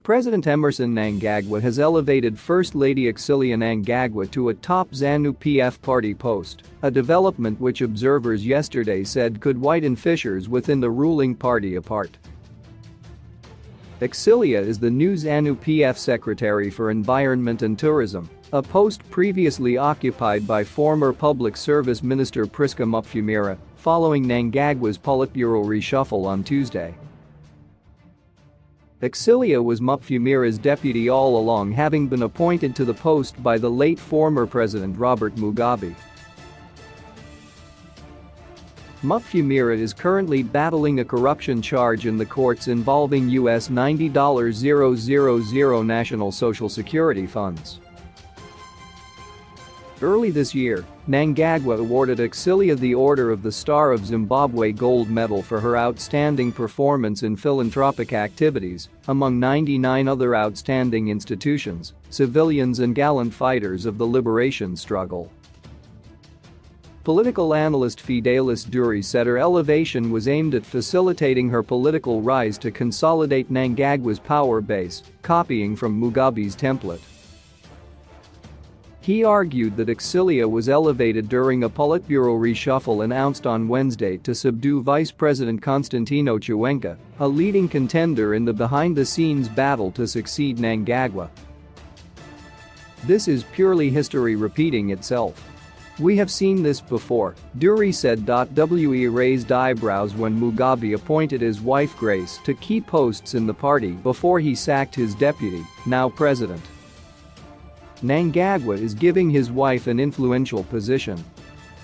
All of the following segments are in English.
President Emmerson Mnangagwa has elevated First Lady Auxilia Mnangagwa to a top ZANU-PF party post, a development which observers yesterday said could widen fissures within the ruling party apart. Auxilia is the new ZANU-PF Secretary for Environment and Tourism, a post previously occupied by former Public Service Minister Priska Mupfumira, following Mnangagwa's politburo reshuffle on Tuesday. Auxilia was Mupfumira's deputy all along, having been appointed to the post by the late former President Robert Mugabe. Mupfumira is currently battling a corruption charge in the courts involving US $90,000 national social security funds. Early this year, Mnangagwa awarded Auxilia the Order of the Star of Zimbabwe Gold Medal for her outstanding performance in philanthropic activities, among 99 other outstanding institutions, civilians and gallant fighters of the liberation struggle. Political analyst Fidelis Duri said her elevation was aimed at facilitating her political rise to consolidate Mnangagwa's power base, copying from Mugabe's template. He argued that Auxilia was elevated during a politburo reshuffle announced on Wednesday to subdue Vice President Constantino Chiwenga, a leading contender in the behind-the-scenes battle to succeed Mnangagwa. "This is purely history repeating itself. We have seen this before," Duri said. We raised eyebrows when Mugabe appointed his wife Grace to key posts in the party before he sacked his deputy, now president. Mnangagwa is giving his wife an influential position.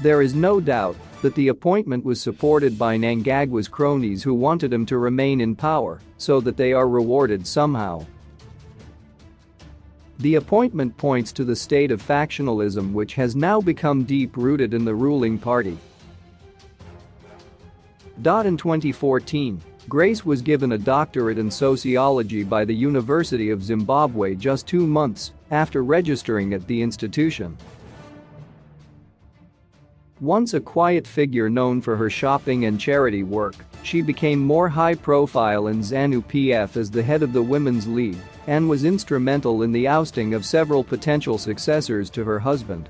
There is no doubt that the appointment was supported by Mnangagwa's cronies who wanted him to remain in power so that they are rewarded somehow. The appointment points to the state of factionalism which has now become deep-rooted in the ruling party. In 2014, Grace was given a doctorate in sociology by the University of Zimbabwe just 2 months after registering at the institution. Once a quiet figure known for her shopping and charity work, she became more high-profile in ZANU-PF as the head of the Women's League and was instrumental in the ousting of several potential successors to her husband.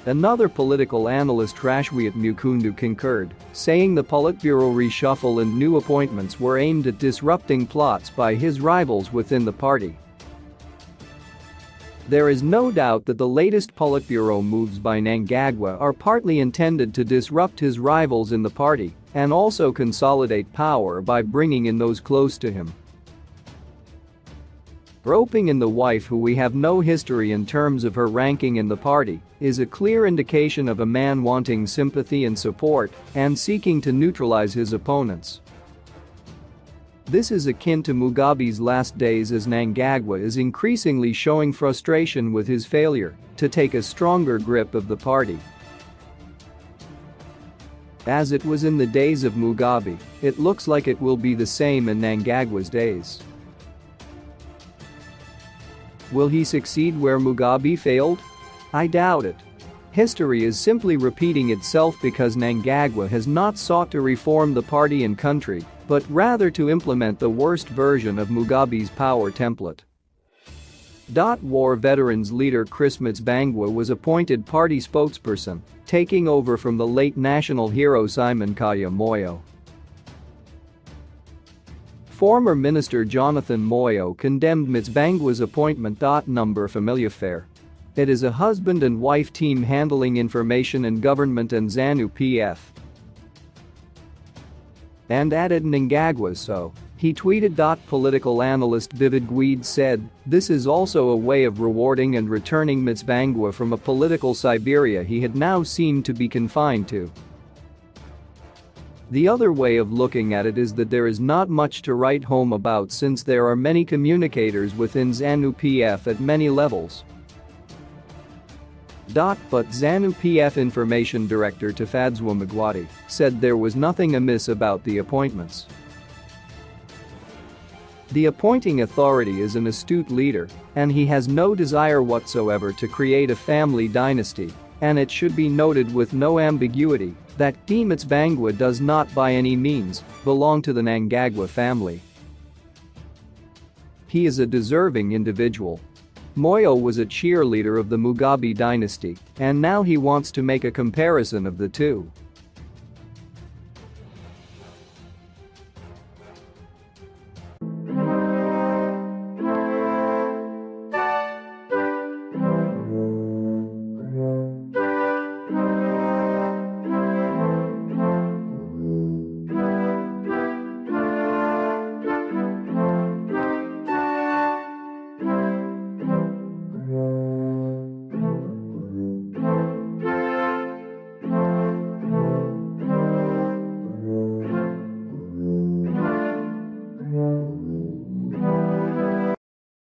Another political analyst Rashwiat Mukundu concurred, saying the politburo reshuffle and new appointments were aimed at disrupting plots by his rivals within the party. There is no doubt that the latest politburo moves by Mnangagwa are partly intended to disrupt his rivals in the party and also consolidate power by bringing in those close to him. Roping in the wife, who we have no history in terms of her ranking in the party, is a clear indication of a man wanting sympathy and support and seeking to neutralize his opponents. This is akin to Mugabe's last days, as Mnangagwa is increasingly showing frustration with his failure to take a stronger grip of the party. As it was in the days of Mugabe, it looks like it will be the same in Mnangagwa's days. Will he succeed where Mugabe failed? I doubt it. History is simply repeating itself because Mnangagwa has not sought to reform the party and country, but rather to implement the worst version of Mugabe's power template. War veterans leader Chris Mnangagwa was appointed party spokesperson, taking over from the late national hero Simon Kaya Moyo. Former Minister Jonathan Moyo condemned Mnangagwa's appointment. Familiar fare. It is a husband and wife team handling information and government and ZANU-PF. And added Mnangagwa so. He tweeted. Political analyst Vivid Guide said, "This is also a way of rewarding and returning Mnangagwa from a political Siberia he had now seemed to be confined to." The other way of looking at it is that there is not much to write home about since there are many communicators within ZANU-PF at many levels. But ZANU-PF Information Director Tafadzwa Magwati said there was nothing amiss about the appointments. The appointing authority is an astute leader, and he has no desire whatsoever to create a family dynasty, and it should be noted with no ambiguity that Mnangagwa does not by any means belong to the Mnangagwa family. He is a deserving individual. Moyo was a cheerleader of the Mugabe dynasty, and now he wants to make a comparison of the two.